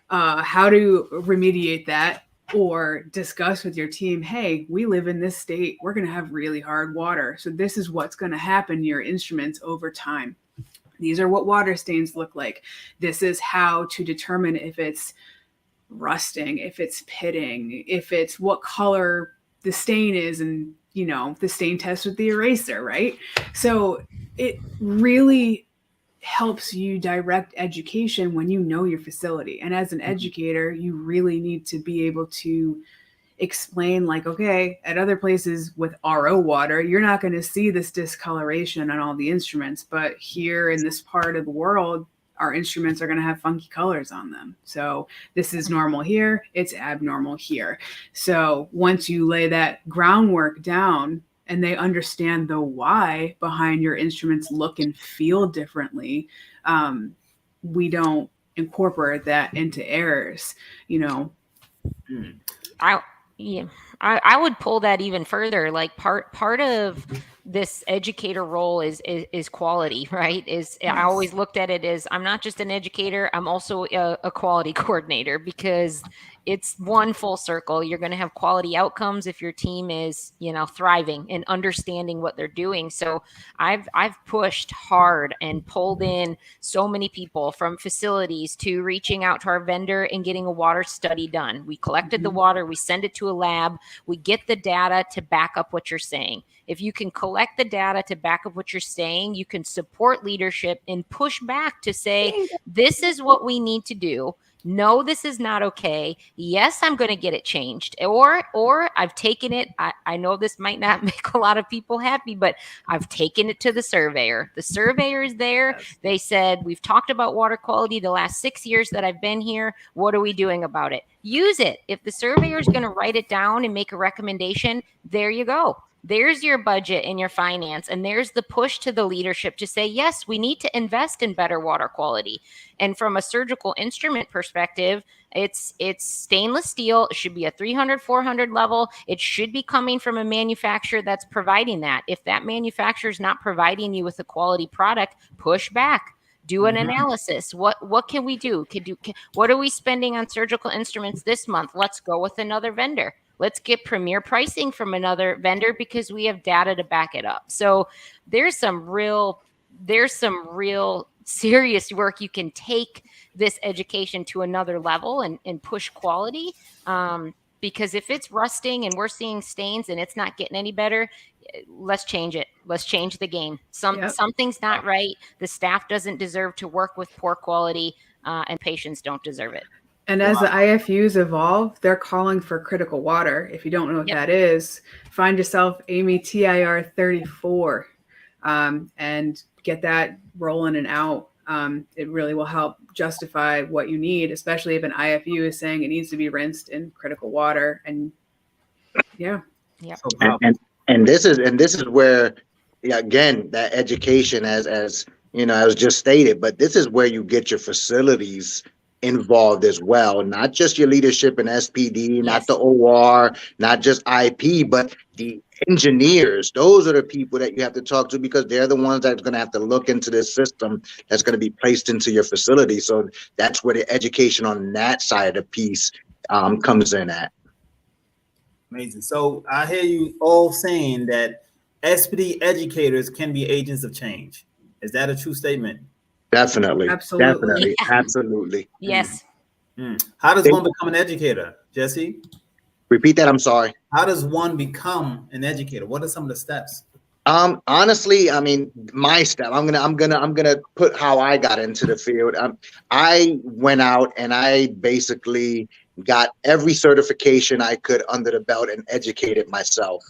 how to remediate that, or discuss with your team, hey, we live in this state, we're going to have really hard water. So this is what's going to happen to your instruments over time. These are what water stains look like. This is how to determine if it's rusting, if it's pitting, if it's what color the stain is, and the stain test with the eraser, right? So it really helps you direct education when you know your facility. And as an educator, you really need to be able to explain, like, okay, at other places with RO water, you're not going to see this discoloration on all the instruments, but here in this part of the world, our instruments are going to have funky colors on them. So this is normal here, it's abnormal here. So once you lay that groundwork down and they understand the why behind your instruments look and feel differently, we don't incorporate that into errors, I would pull that even further. Like part of this educator role is quality, right? I always looked at it as, I'm not just an educator, I'm also a quality coordinator, because it's one full circle. You're going to have quality outcomes if your team is, thriving and understanding what they're doing. So I've pushed hard and pulled in so many people, from facilities to reaching out to our vendor and getting a water study done. We collected the water, we send it to a lab, we get the data to back up what you're saying. If you can collect the data to back up what you're saying, you can support leadership and push back to say, this is what we need to do. No, this is not okay. Yes, I'm going to get it changed. Or I've taken it. I know this might not make a lot of people happy, but I've taken it to the surveyor. The surveyor is there. Yes. They said, we've talked about water quality the last 6 years that I've been here. What are we doing about it? Use it. If the surveyor is going to write it down and make a recommendation, there you go. There's your budget and your finance. And there's the push to the leadership to say, yes, we need to invest in better water quality. And from a surgical instrument perspective, it's stainless steel. It should be a 300, 400 level. It should be coming from a manufacturer that's providing that. If that manufacturer is not providing you with a quality product, push back. Do an analysis. What can we do? What are we spending on surgical instruments this month? Let's go with another vendor. Let's get premier pricing from another vendor because we have data to back it up. So there's some real serious work. You can take this education to another level and push quality. Because if it's rusting and we're seeing stains and it's not getting any better, let's change it. Let's change the game. Something's not right. The staff doesn't deserve to work with poor quality, and patients don't deserve it. And as the IFUs evolve, they're calling for critical water. If you don't know what that is, find yourself Amy TIR 34 and get that rolling and out. It really will help justify what you need, especially if an IFU is saying it needs to be rinsed in critical water. And and this is where, again, that education, as you know, as just stated, but this is where you get your facilities involved as well, not just your leadership in SPD, not the OR, not just IP, but the engineers. Those are the people that you have to talk to, because they're the ones that's going to have to look into this system that's going to be placed into your facility. So that's where the education on that side of the piece comes in at. Amazing. So I hear you all saying that SPD educators can be agents of change. Is that a true statement? Definitely. Absolutely. Definitely. Yeah. Absolutely. Yes. How does one become an educator, Jessie? Repeat that. I'm sorry. How does one become an educator? What are some of the steps? Honestly, I mean, my step, I'm gonna put how I got into the field. I went out and I basically got every certification I could under the belt and educated myself.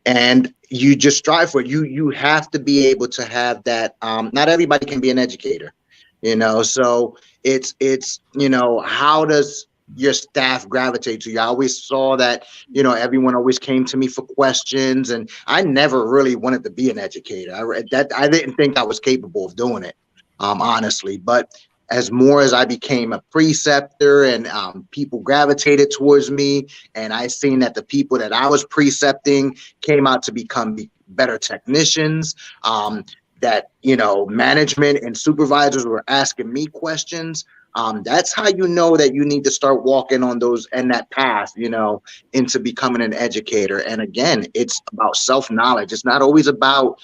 And you just strive for it. You have to be able to have that. Not everybody can be an educator, so it's, how does your staff gravitate to you? I always saw that, everyone always came to me for questions, and I never really wanted to be an educator. I didn't think I was capable of doing it, honestly, but as more as I became a preceptor and people gravitated towards me, and I seen that the people that I was precepting came out to become better technicians, that, management and supervisors were asking me questions. That's how you know that you need to start walking on that path, into becoming an educator. And again, it's about self-knowledge. It's not always about,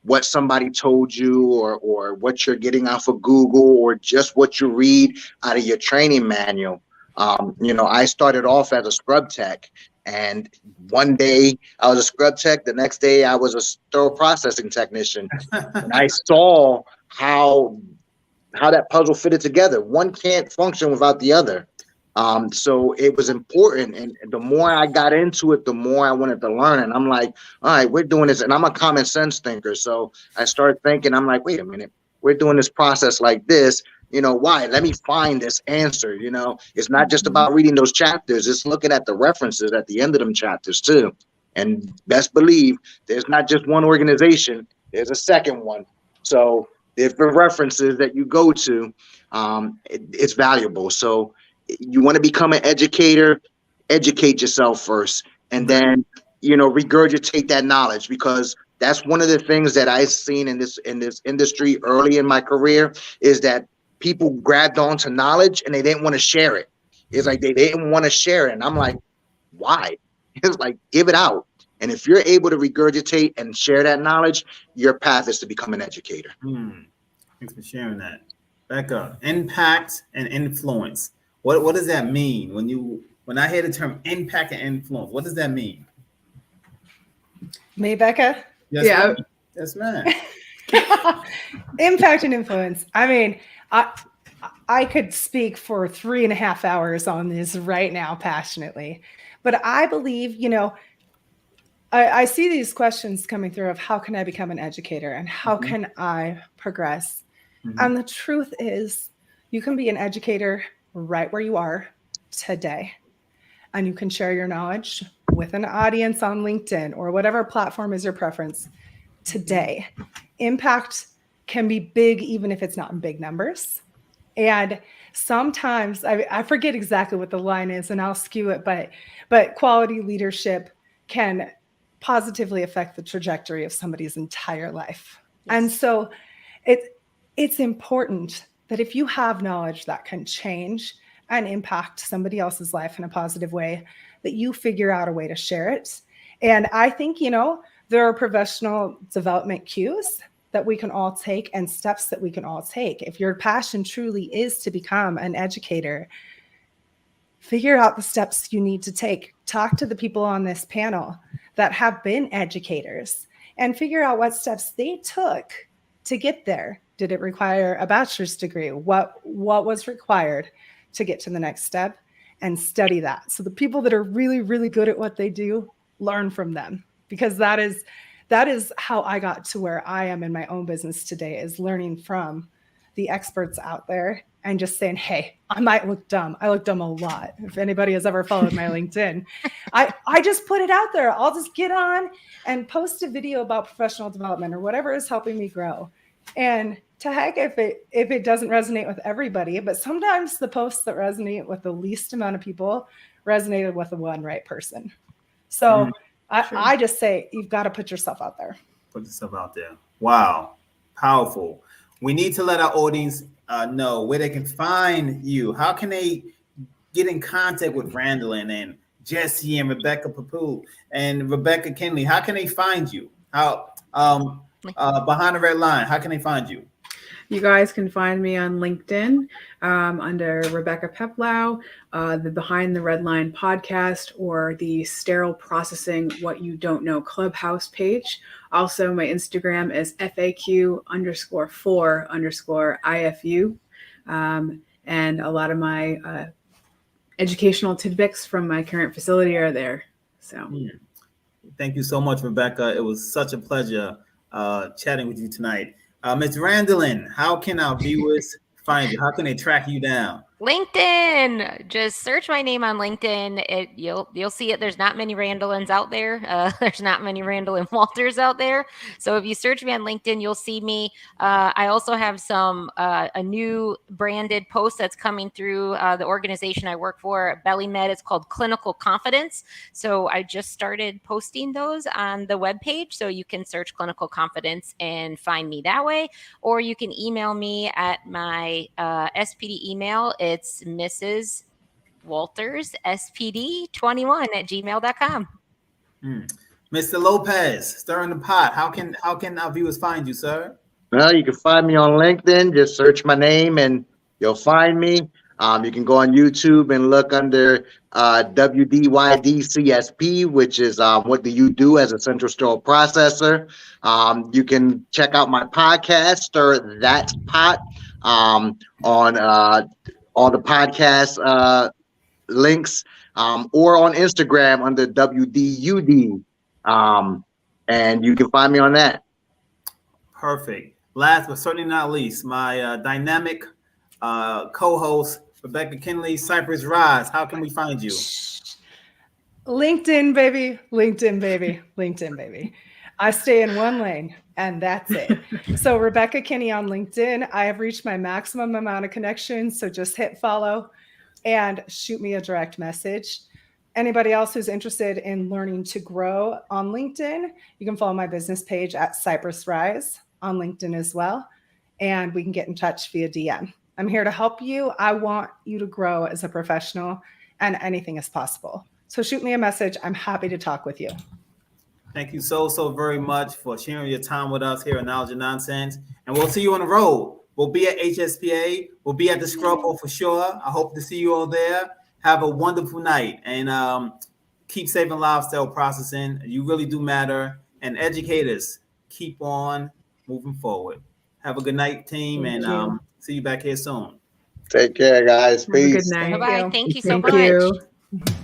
what somebody told you or what you're getting off of Google or just what you read out of your training manual. I started off as a scrub tech, and one day I was a scrub tech. The next day I was a sterile processing technician. And I saw how that puzzle fitted together. One can't function without the other. So it was important. And the more I got into it, the more I wanted to learn. And I'm like, all right, we're doing this. And I'm a common sense thinker. So I started thinking, I'm like, wait a minute, we're doing this process like this. Why? Let me find this answer. It's not just about reading those chapters. It's looking at the references at the end of them chapters too. And best believe there's not just one organization. There's a second one. So different references that you go to, it's valuable. So you want to become an educator, educate yourself first, and then, regurgitate that knowledge, because that's one of the things that I've seen in this industry early in my career, is that people grabbed onto knowledge and they didn't want to share it. It's like they didn't want to share it. And I'm like, why? It's like, give it out. And if you're able to regurgitate and share that knowledge, your path is to become an educator. Thanks for sharing that. Becca, impact and influence. What does that mean? When I hear the term impact and influence, what does that mean? Me, Becca? Yes, Yeah. ma'am. Yes, ma'am. Impact and influence. I mean, I could speak for 3.5 hours on this right now passionately, but I believe, I see these questions coming through of how can I become an educator and how can I progress? And the truth is, you can be an educator right where you are today, and you can share your knowledge with an audience on LinkedIn or whatever platform is your preference today. Impact can be big, even if it's not in big numbers. And sometimes I forget exactly what the line is, and I'll skew it, but quality leadership can positively affect the trajectory of somebody's entire life. Yes. And so it's important that if you have knowledge that can change and impact somebody else's life in a positive way, that you figure out a way to share it. And I think, there are professional development cues that we can all take and steps that we can all take. If your passion truly is to become an educator, figure out the steps you need to take. Talk to the people on this panel that have been educators and figure out what steps they took to get there. Did it require a bachelor's degree? What was required to get to the next step? And study that. So the people that are really, really good at what they do, learn from them, because that is how I got to where I am in my own business today, is learning from the experts out there and just saying, hey, I might look dumb. I look dumb a lot. If anybody has ever followed my LinkedIn, I just put it out there. I'll just get on and post a video about professional development or whatever is helping me grow. And to heck if it doesn't resonate with everybody, but sometimes the posts that resonate with the least amount of people resonated with the one right person. So I just say, you've got to put yourself out there. Put yourself out there. Wow. Powerful. We need to let our audience know where they can find you. How can they get in contact with Randalyn and Jessie and Rebecca Peplau and Rebecca Kinney? How can they find you? How behind the red line, how can they find you? You guys can find me on LinkedIn under Rebecca Peplau, the Behind the Red Line podcast, or the Sterile Processing What You Don't Know Clubhouse page. Also, my Instagram is FAQ_4_IFU. And a lot of my educational tidbits from my current facility are there. So, thank you so much, Rebecca. It was such a pleasure chatting with you tonight. Ms. Randalyn, how can our viewers find you? How can they track you down? LinkedIn. Just search my name on LinkedIn. You'll see it. There's not many Randalyns out there. There's not many Randalyn Walters out there. So if you search me on LinkedIn, you'll see me. I also have a new branded post that's coming through the organization I work for, BellyMed. It's called Clinical Confidence. So I just started posting those on the webpage. So you can search Clinical Confidence and find me that way. Or you can email me at my SPD email. It's Mrs. Walters, SPD21@gmail.com. Mr. Lopez, stirring the pot. How can our viewers find you, sir? Well, you can find me on LinkedIn. Just search my name and you'll find me. You can go on YouTube and look under WDYDCSP, which is what do you do as a central sterile processor. You can check out my podcast, Stir That Pot, on all the podcast links, or on Instagram under WDUD. And you can find me on that. Perfect. Last but certainly not least, my dynamic co-host, Rebecca Kinney, Cypress Rise. How can we find you? LinkedIn, baby. LinkedIn, baby. LinkedIn, baby. I stay in one lane, and that's it. So Rebecca Kinney on LinkedIn. I have reached my maximum amount of connections, so just hit follow and shoot me a direct message. Anybody else who's interested in learning to grow on LinkedIn, you can follow my business page at Cypress Rise on LinkedIn as well, and we can get in touch via DM. I'm here to help you. I want you to grow as a professional, and anything is possible. So shoot me a message. I'm happy to talk with you. Thank you so very much for sharing your time with us here at Knowledge and Nonsense. And we'll see you on the road. We'll be at HSPA. We'll be at the Scrub for sure. I hope to see you all there. Have a wonderful night, and keep saving lives, sterile processing. You really do matter. And educators, keep on moving forward. Have a good night, team, and see you back here soon. Take care, guys. Have a good Peace. night. Bye-bye. Thank you so Thank much. you.